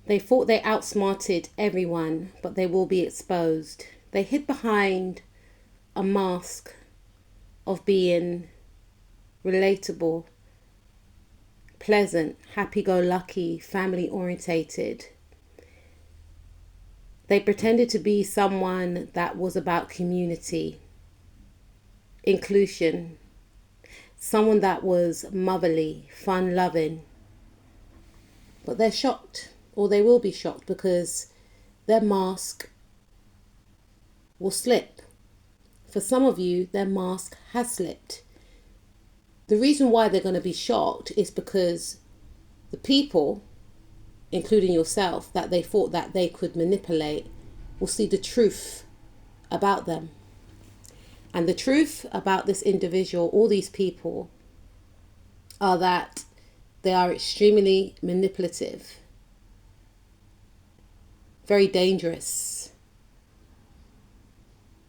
They thought they outsmarted everyone, but they will be exposed. They hid behind a mask of being relatable, pleasant, happy-go-lucky, family-orientated. They pretended to be someone that was about community, inclusion, someone that was motherly, fun-loving. But they're shocked, or they will be shocked, because their mask will slip. For some of you, their mask has slipped. The reason why they're going to be shocked is because the people, including yourself, that they thought that they could manipulate, will see the truth about them. And the truth about this individual, all these people, are that they are extremely manipulative, very dangerous.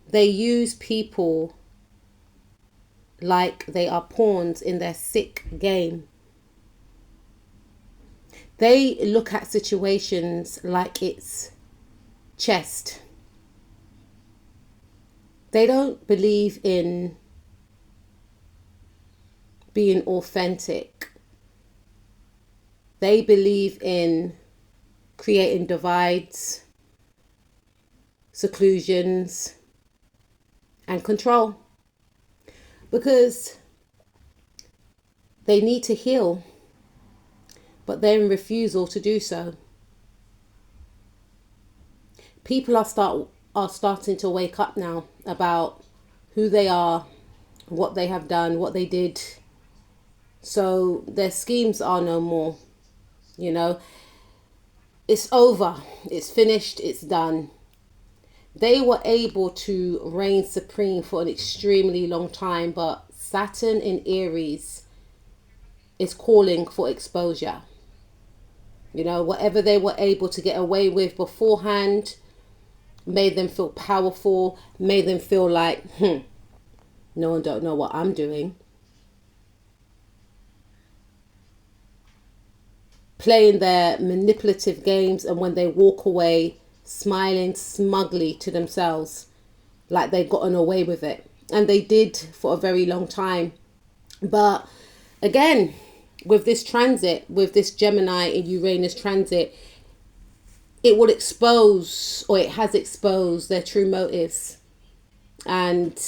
They use people like they are pawns in their sick game. They look at situations like it's chess. They don't believe in being authentic. They believe in creating divides, seclusions, and control. Because they need to heal, but they're in refusal to do so. People are starting to wake up now about who they are, what they have done, what they did. So their schemes are no more. You know, it's over, it's finished, it's done. They were able to reign supreme for an extremely long time, but Saturn in Aries is calling for exposure. You know, whatever they were able to get away with beforehand made them feel powerful, made them feel like, no one don't know what I'm doing. Playing their manipulative games, and when they walk away, smiling smugly to themselves like they've gotten away with it. And they did for a very long time. But again, with this transit, with this Gemini and Uranus transit, it will expose, or it has exposed, their true motives. And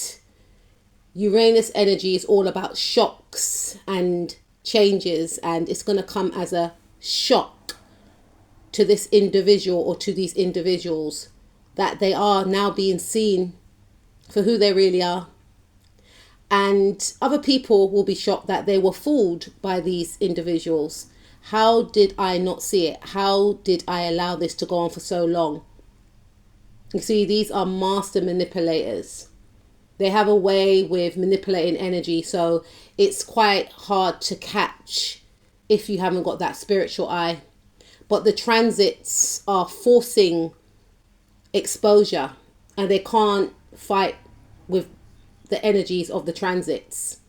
Uranus energy is all about shocks and changes, and it's going to come as a shock to this individual or to these individuals that they are now being seen for who they really are. And other people will be shocked that they were fooled by these individuals. How did I not see it? How did I allow this to go on for so long? You see, these are master manipulators. They have a way with manipulating energy, so it's quite hard to catch if you haven't got that spiritual eye. But the transits are forcing exposure, and they can't fight with the energies of the transits.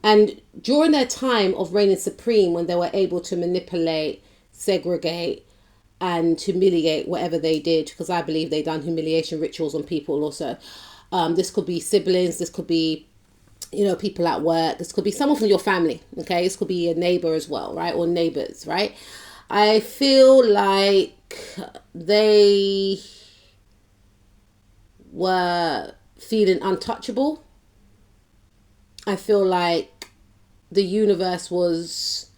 And during their time of reigning supreme, when they were able to manipulate, segregate, and humiliate whatever they did, because I believe they done humiliation rituals on people also. This could be siblings, this could be, you know, people at work, this could be someone from your family, okay? This could be a neighbor as well, right? Or neighbors, right? I feel like they were feeling untouchable. I feel like the universe was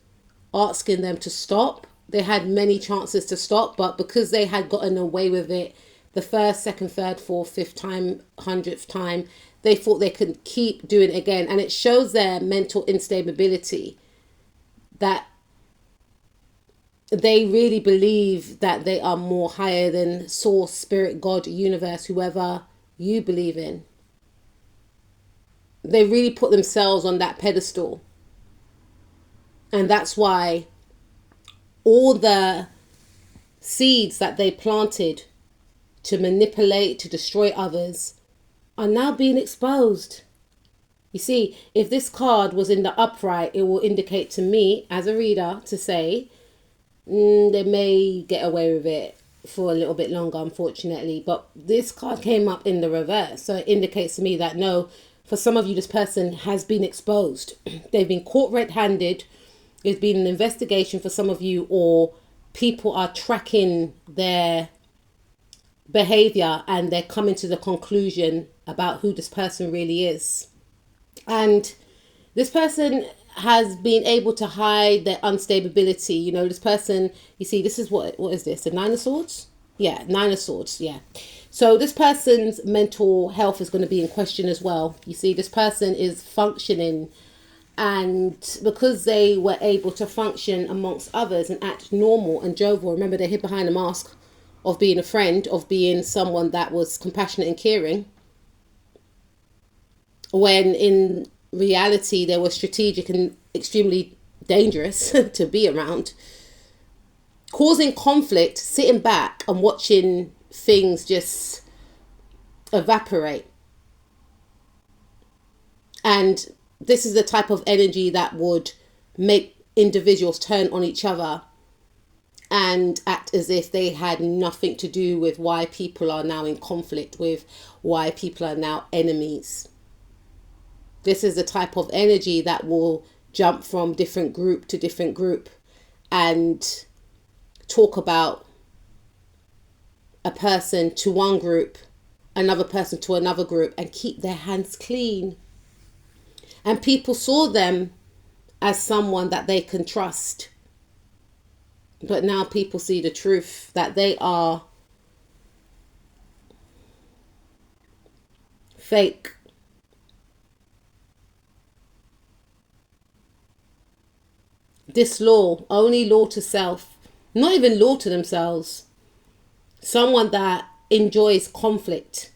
asking them to stop. They had many chances to stop, but because they had gotten away with it the first, second, third, fourth, fifth time, 100th time, they thought they could keep doing it again. And it shows their mental instability, that they really believe that they are more higher than source, spirit, God, universe, whoever you believe in. They really put themselves on that pedestal. And that's why all the seeds that they planted to manipulate, to destroy others, are now being exposed. You see, if this card was in the upright, it will indicate to me as a reader to say They may get away with it for a little bit longer, unfortunately. But this card came up in the reverse. So it indicates to me that no, for some of you, this person has been exposed. They've been caught red-handed. There's been an investigation for some of you, or people are tracking their behavior and they're coming to the conclusion about who this person really is. And this person has been able to hide their unstability. You know, this person, you see, this is what is this? The Nine of Swords? Yeah, Nine of Swords, yeah. So this person's mental health is going to be in question as well. You see, this person is functioning, and because they were able to function amongst others and act normal and jovial, remember they hid behind a mask of being a friend, of being someone that was compassionate and caring, when in reality they were strategic and extremely dangerous to be around, causing conflict, sitting back and watching things just evaporate. And this is the type of energy that would make individuals turn on each other and act as if they had nothing to do with why people are now in conflict, with why people are now enemies. This is the type of energy that will jump from different group to different group and talk about a person to one group, another person to another group, and keep their hands clean. And people saw them as someone that they can trust. But now people see the truth, that they are fake. This law, only law to self, not even law to themselves. Someone that enjoys conflict,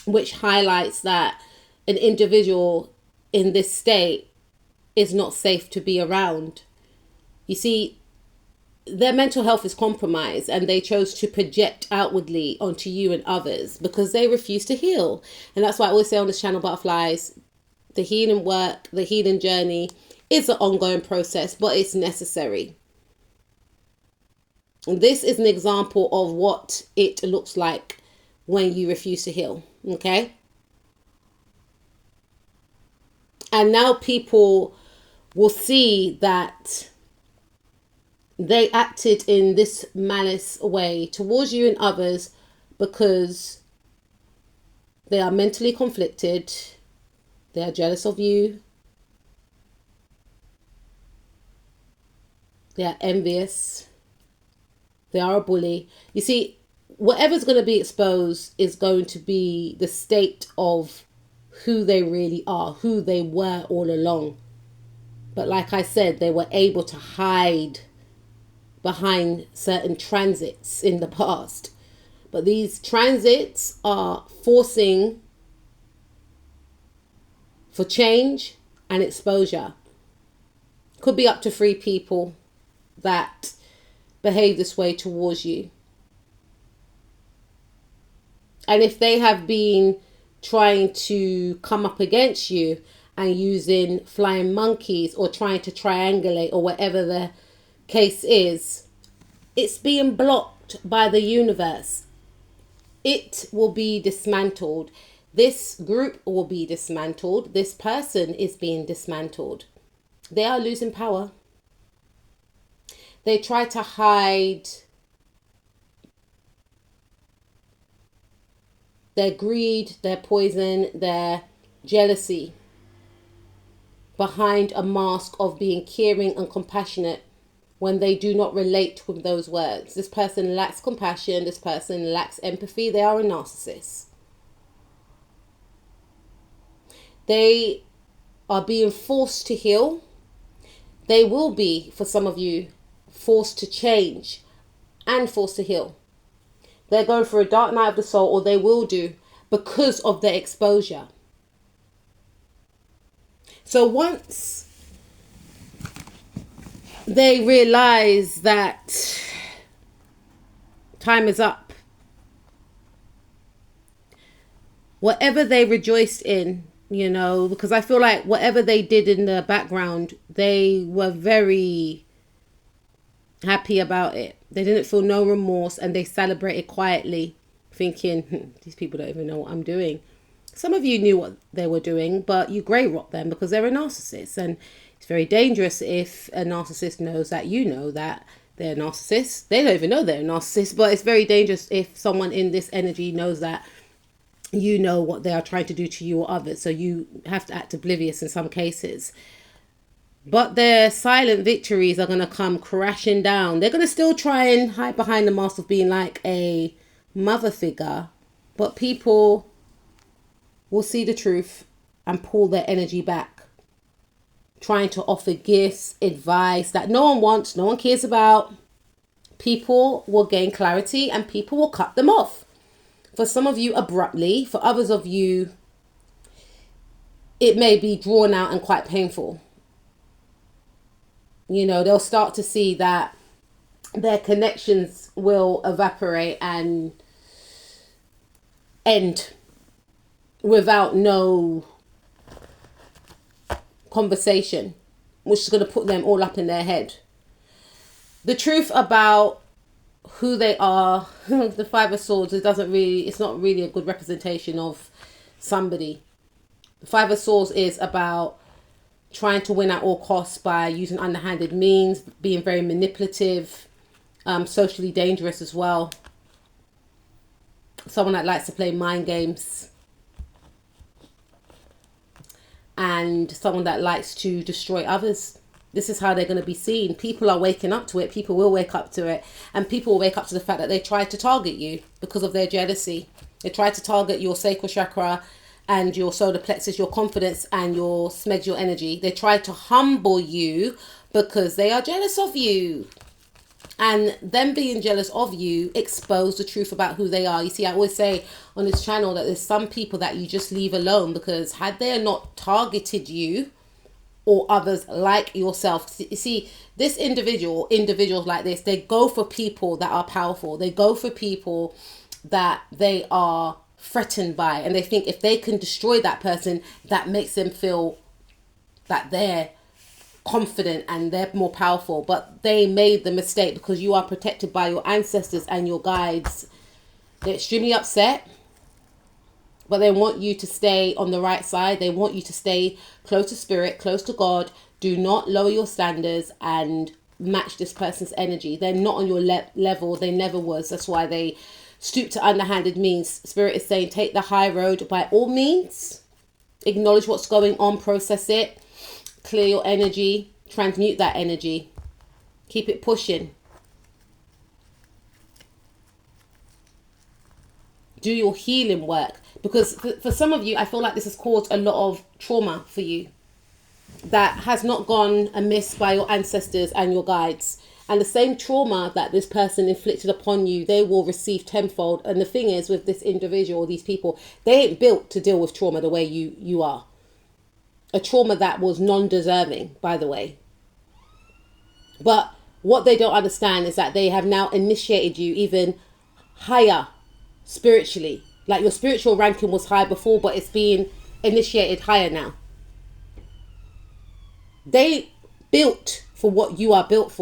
which highlights that an individual in this state is not safe to be around. You see, their mental health is compromised, and they chose to project outwardly onto you and others because they refuse to heal. And that's why I always say on this channel, Butterflies, the healing work, the healing journey is an ongoing process, but it's necessary. And this is an example of what it looks like when you refuse to heal. Okay. And now people will see that they acted in this malice way towards you and others because they are mentally conflicted. They are jealous of you. They are envious. They are a bully. You see, whatever's going to be exposed is going to be the state of who they really are, who they were all along. But like I said, they were able to hide behind certain transits in the past. But these transits are forcing for change and exposure. Could be up to 3 people that behave this way towards you. And if they have been trying to come up against you and using flying monkeys or trying to triangulate or whatever the case is, it's being blocked by the universe. It will be dismantled. This group will be dismantled. This person is being dismantled. They are losing power. They try to hide their greed, their poison, their jealousy behind a mask of being caring and compassionate when they do not relate with those words. This person lacks compassion. This person lacks empathy. They are a narcissist. They are being forced to heal. They will be, for some of you, forced to change and forced to heal. They're going for a dark night of the soul, or they will do, because of their exposure. So once they realize that time is up, whatever they rejoiced in, you know, because I feel like whatever they did in the background, they were very happy about it. They didn't feel no remorse, and they celebrated quietly, thinking, these people don't even know what I'm doing. Some of you knew what they were doing, but you grey rock them because they're a narcissist. And it's very dangerous if a narcissist knows that you know that they're a narcissist. They don't even know they're a narcissist, but it's very dangerous if someone in this energy knows that you know what they are trying to do to you or others. So you have to act oblivious in some cases. But their silent victories are going to come crashing down. They're going to still try and hide behind the mask of being like a mother figure. But people will see the truth and pull their energy back. Trying to offer gifts, advice that no one wants, no one cares about. People will gain clarity and people will cut them off. For some of you, abruptly. For others of you, it may be drawn out and quite painful. You know, they'll start to see that their connections will evaporate and end without no conversation, which is going to put them all up in their head. The truth about who they are, the Five of Swords, it's not really a good representation of somebody. The Five of Swords is about trying to win at all costs by using underhanded means, being very manipulative, socially dangerous as well. Someone that likes to play mind games. And someone that likes to destroy others. This is how they're going to be seen. People are waking up to it. People will wake up to it. And people will wake up to the fact that they tried to target you because of their jealousy. They tried to target your sacral chakra and your solar plexus, your confidence and your smegs, your energy. They try to humble you because they are jealous of you. And them being jealous of you expose the truth about who they are. You see, I always say on this channel that there's some people that you just leave alone because had they not targeted you or others like yourself. You see, this individuals like this, they go for people that are powerful. They go for people that they are threatened by, and they think if they can destroy that person, that makes them feel that they're confident and they're more powerful. But they made the mistake because you are protected by your ancestors and your guides. They're extremely upset, but they want you to stay on the right side. They want you to stay close to spirit, close to God. Do not lower your standards and match this person's energy. They're not on your level. They never was. That's why they stoop to underhanded means. Spirit is saying take the high road by all means. Acknowledge what's going on. Process it. Clear your energy. Transmute that energy. Keep it pushing. Do your healing work. Because for some of you, I feel like this has caused a lot of trauma for you that has not gone amiss by your ancestors and your guides. And the same trauma that this person inflicted upon you, they will receive tenfold. And the thing is, with this individual, these people, they ain't built to deal with trauma the way you are. A trauma that was non-deserving, by the way. But what they don't understand is that they have now initiated you even higher spiritually. Like your spiritual ranking was high before, but it's being initiated higher now. They built for what you are built for.